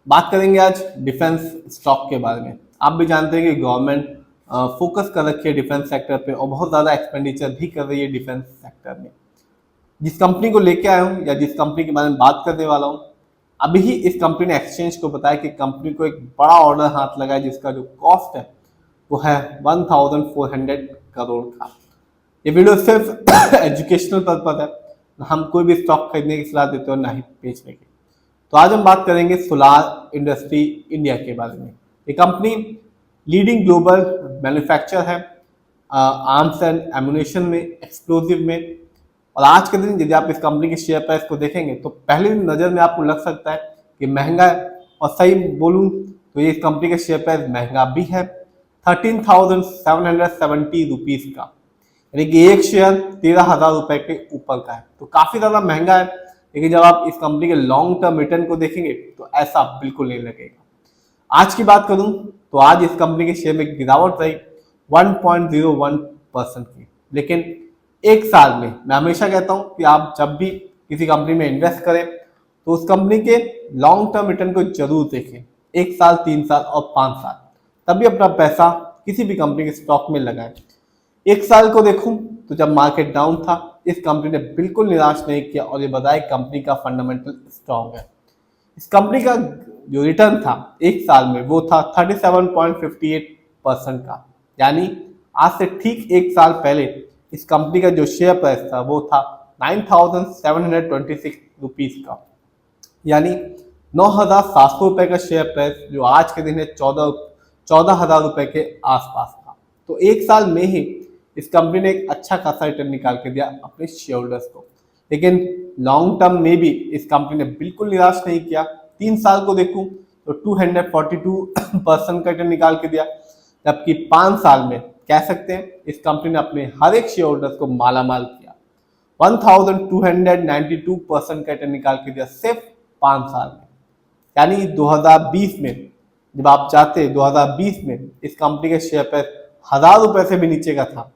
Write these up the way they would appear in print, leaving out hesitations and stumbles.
बात करेंगे आज डिफेंस स्टॉक के बारे में। आप भी जानते हैं कि गवर्नमेंट फोकस कर रखी है डिफेंस सेक्टर पे और बहुत ज़्यादा एक्सपेंडिचर भी कर रही है डिफेंस सेक्टर में। जिस कंपनी को लेके आया हूँ या जिस कंपनी के बारे में बात करने वाला हूँ, अभी ही इस कंपनी ने एक्सचेंज को बताया कि कंपनी को एक बड़ा ऑर्डर हाथ लगा है जिसका जो कॉस्ट है वो है 1400 करोड़ का। ये वीडियो सिर्फ एजुकेशनल पर्पज है, हम कोई भी स्टॉक खरीदने की सलाह देते हो ना ही बेचने की। तो आज हम बात करेंगे सोलार इंडस्ट्री इंडिया के बारे में। ये कंपनी लीडिंग ग्लोबल मैन्युफैक्चर है आर्म्स एंड एमुनेशन में, एक्सप्लोजिव में। और आज के दिन यदि आप इस कंपनी के शेयर प्राइस को देखेंगे तो पहली नज़र में आपको लग सकता है कि महंगा है, और सही बोलूँ तो ये इस कंपनी का शेयर प्राइस महंगा भी है 13,770 रुपीज़ का, यानी कि एक शेयर 13,000 रुपए के ऊपर का है। तो काफ़ी ज़्यादा महंगा है, लेकिन जब आप इस कंपनी के लॉन्ग टर्म रिटर्न को देखेंगे तो ऐसा बिल्कुल नहीं लगेगा। आज की बात करूं तो आज इस कंपनी के शेयर में गिरावट रही 1.01% की, लेकिन एक साल में मैं हमेशा कहता हूं कि आप जब भी किसी कंपनी में इन्वेस्ट करें तो उस कंपनी के लॉन्ग टर्म रिटर्न को जरूर देखें, 1 साल, 3 साल और 5 साल, तभी अपना पैसा किसी भी कंपनी के स्टॉक में लगाएं। 1 साल को देखूं तो जब मार्केट डाउन था इस कंपनी ने बिल्कुल निराश नहीं किया और ये बताया कंपनी का फंडामेंटल स्ट्रॉन्ग है। इस कंपनी का जो रिटर्न था 1 साल में वो था 37.58% का, यानी आज से ठीक 1 साल पहले इस कंपनी का जो शेयर प्राइस था वो था 9,726 रुपीज का, यानी 9,700 रुपए का शेयर प्राइस जो आज के दिन है 14,000 रुपए के आसपास था। तो 1 साल में ही इस कंपनी ने एक अच्छा खासा रिटर्न निकाल के दिया अपने शेयर होल्डर्स को, लेकिन लॉन्ग टर्म में भी इस कंपनी ने बिल्कुल निराश नहीं किया। 3 साल को देखूं तो 242% का रिटर्न निकाल के दिया, जबकि 5 साल में कह सकते हैं इस कंपनी ने अपने हर एक शेयर होल्डर्स को मालामाल किया। 1292% का रिटर्न निकाल के दिया सिर्फ 5 साल में, यानी 2020 में जब आप चाहते 2020 में इस कंपनी के शेयर प्राइस 1,000 रुपए से भी नीचे का था,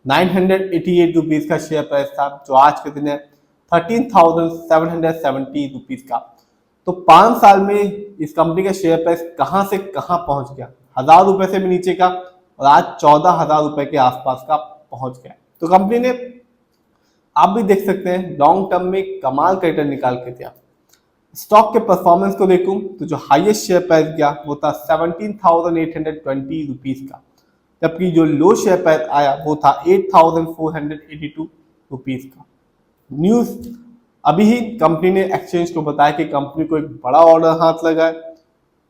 988 रुपीज का शेयर प्राइस था, जो आज के दिन है 13,770 रुपीज का। तो 5 साल में इस कंपनी का शेयर प्राइस कहां से कहां पहुंच गया, 1,000 रुपए से भी नीचे का और आज 14,000 रुपए के आसपास का पहुंच गया। तो कंपनी ने, आप भी देख सकते हैं, लॉन्ग टर्म में कमाल का रिटर्न निकाल के दिया। स्टॉक के परफॉर्मेंस को देखूं तो जो हाईएस्ट शेयर प्राइस गया वो था 17,820 रुपीज का, जबकि जो लो शेयर प्राइस आया वो था 8,482 रुपीज का। न्यूज अभी ही कंपनी ने एक्सचेंज को बताया कि कंपनी को एक बड़ा ऑर्डर हाथ लगा है,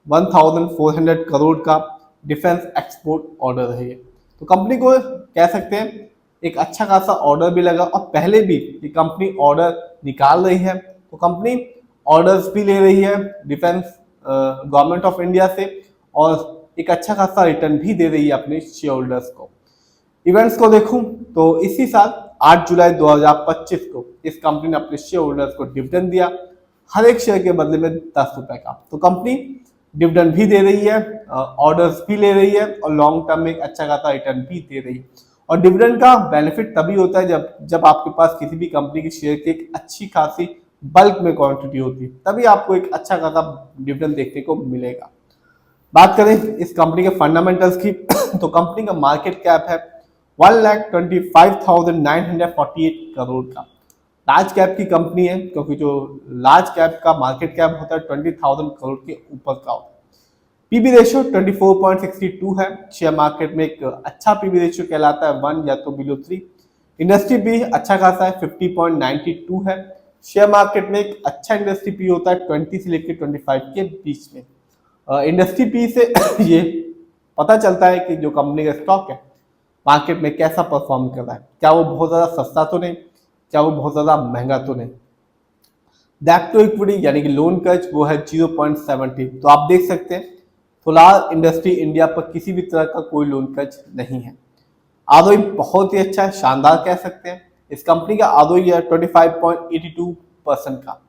1,400 करोड़ का डिफेंस एक्सपोर्ट ऑर्डर है ये। तो कंपनी को कह सकते हैं एक अच्छा खासा ऑर्डर भी लगा, और पहले भी ये कंपनी ऑर्डर निकाल रही है। तो कंपनी ऑर्डर्स भी ले रही है डिफेंस गवर्नमेंट ऑफ इंडिया से, और एक अच्छा खासा रिटर्न भी दे रही है अपने शेयर होल्डर्स को। इवेंट्स को देखूं तो इसी साल 8 जुलाई 2025 को इस कंपनी ने अपने शेयर होल्डर्स को डिविडेंड दिया, हर एक शेयर के बदले में 10 रुपए का। तो कंपनी डिविडेंड भी दे रही है, ऑर्डर्स भी ले रही है और लॉन्ग टर्म में एक अच्छा खासा रिटर्न भी दे रही है। और डिविडेंड का बेनिफिट तभी होता है जब आपके पास किसी भी कंपनी की शेयर की एक अच्छी खासी बल्क में क्वांटिटी होती है, तभी आपको एक अच्छा खासा डिविडेंड देखने को मिलेगा। बात करें इस कंपनी के फंडामेंटल्स की तो कंपनी का मार्केट कैप है 1,25,948 करोड़ का। लार्ज कैप की कंपनी है, क्योंकि जो लार्ज कैप का मार्केट कैप होता है 20,000 करोड़ के ऊपर का होता है। पीबी रेशियो 24.62 है, शेयर मार्केट में एक अच्छा पीबी रेशियो कहलाता है 1 या तो बिलो 3। इंडस्ट्री भी अच्छा खासा है, 50.92 है, शेयर मार्केट में एक अच्छा इंडस्ट्री पी होता है 20 से लेकर 25 के बीच में। इंडस्ट्री पी से ये पता चलता है कि जो कंपनी का स्टॉक है मार्केट में कैसा परफॉर्म कर रहा है, क्या वो बहुत ज़्यादा सस्ता तो नहीं, क्या वो बहुत ज़्यादा महंगा तो नहीं। डेट टू इक्विटी यानी कि लोन कच वो है 0.70। तो आप देख सकते हैं सोलार इंडस्ट्री इंडिया पर किसी भी तरह का कोई लोन कच नहीं है। आरओई बहुत ही अच्छा है, शानदार कह सकते हैं। इस कंपनी का आरओई है 25.82% का।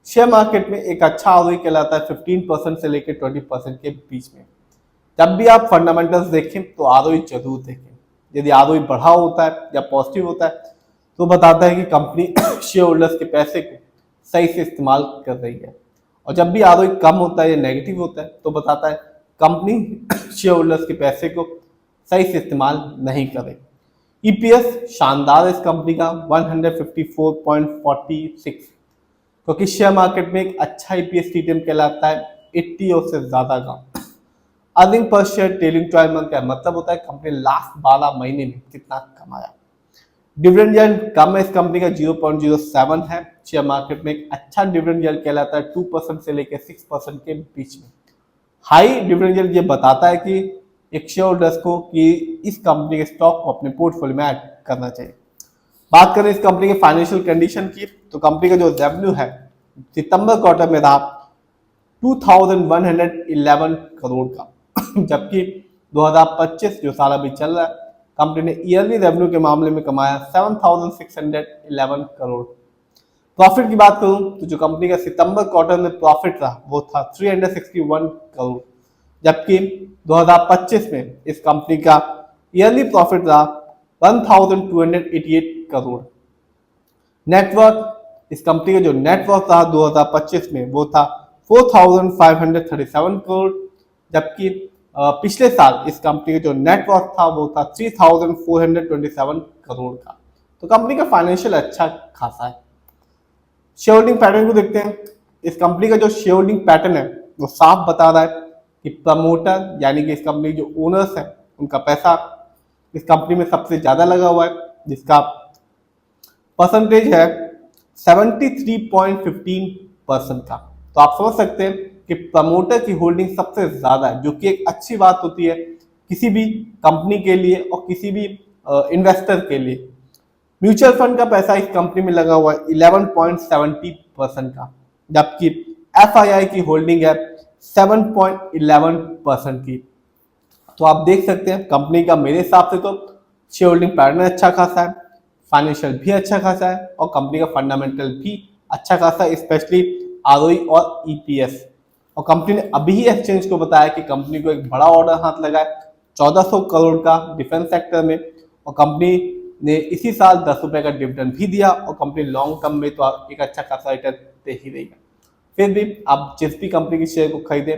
शेयर मार्केट में एक अच्छा आरओई कहलाता है 15% से लेकर 20% के बीच में। जब भी आप फंडामेंटल्स देखें तो आरओई जरूर देखें। यदि आरओई बढ़ा होता है या पॉजिटिव होता है तो बताता है कि कंपनी शेयर होल्डर्स के पैसे को सही से इस्तेमाल कर रही है। और जब भी आरओई कम होता है या नेगेटिव होता है तो बताता है कंपनी शेयर होल्डर्स के पैसे को सही से इस्तेमाल नहीं करे। ईपीएस शानदार है इस कंपनी का 154.46, क्योंकि शेयर मार्केट में एक अच्छा ईपीएस टीटीएम कहलाता है 80 और से ज्यादा का। Earning per share trailing 12 month का मतलब होता है कंपनी लास्ट 12 महीने में कितना कमाया। डिविडेंड यील्ड कम है इस कंपनी का 0.07 है। शेयर मार्केट में एक अच्छा डिविडेंड यील्ड कहलाता है 2% से लेकर 6% के बीच में। हाई डिविडेंड यील्ड ये बताता है कि एक शेयर होल्डर्स को कि इस कंपनी के स्टॉक को अपने पोर्टफोलियो में ऐड करना चाहिए। बात करें इस कंपनी के फाइनेंशियल कंडीशन की, तो कंपनी का जो रेवेन्यू है सितंबर क्वार्टर में रहा 2111 करोड़ का, जबकि 2025 जो साल अभी चल रहा है कंपनी ने ईयरली रेवेन्यू के मामले में कमाया 7611 करोड़। प्रॉफिट की बात करूं तो जो कंपनी का सितंबर क्वार्टर में प्रॉफिट रहा वो था 361 करोड़, जबकि 2025 में इस कंपनी का ईयरली प्रॉफिट रहा 1288 करोड़। नेटवर्क इस कंपनी का जो नेटवर्क रहा 2025 में वो था 4537 करोड़, जबकि पिछले साल इस कंपनी का जो नेटवर्क था वो था 3427 करोड़ का। तो कंपनी का फाइनेंशियल अच्छा खासा है। शेयर होल्डिंग पैटर्न को देखते हैं। इस कंपनी का जो शेयर होल्डिंग पैटर्न है वो साफ बता रहा है कि प्रमोटर यानी कि इस कंपनी के जो ओनर्स हैं उनका पैसा इस कंपनी में सबसे ज्यादा लगा हुआ है, जिसका परसेंटेज है 73.15% का। तो आप समझ सकते हैं कि प्रमोटर की होल्डिंग सबसे ज्यादा है, जो कि एक अच्छी बात होती है किसी भी कंपनी के लिए और किसी भी इन्वेस्टर के लिए। म्यूचुअल फंड का पैसा इस कंपनी में लगा हुआ है 11.70% का, जबकि एफआईआई की होल्डिंग है 7.11% की। तो आप देख सकते हैं कंपनी का मेरे हिसाब से तो शेयर होल्डिंग पैटर्न अच्छा खासा है, फाइनेंशियल भी अच्छा खासा है और कंपनी का फंडामेंटल भी अच्छा खासा है, स्पेशली आरओई और ईपीएस। और कंपनी ने अभी ही एक्सचेंज को बताया कि कंपनी को एक बड़ा ऑर्डर हाथ लगा है 1400 करोड़ का डिफेंस सेक्टर में, और कंपनी ने इसी साल 10 रुपए का डिविडेंड भी दिया और कंपनी लॉन्ग टर्म में तो एक अच्छा खासा रिटर्न दे ही रही है। फिर भी आप जिस भी कंपनी के शेयर को खरीदें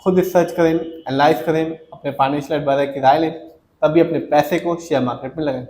खुद रिसर्च करें, एनालाइज करें, अपने फाइनेंशियल एडवाइजर की राय लें, तभी अपने पैसे को शेयर मार्केट में लगाएं।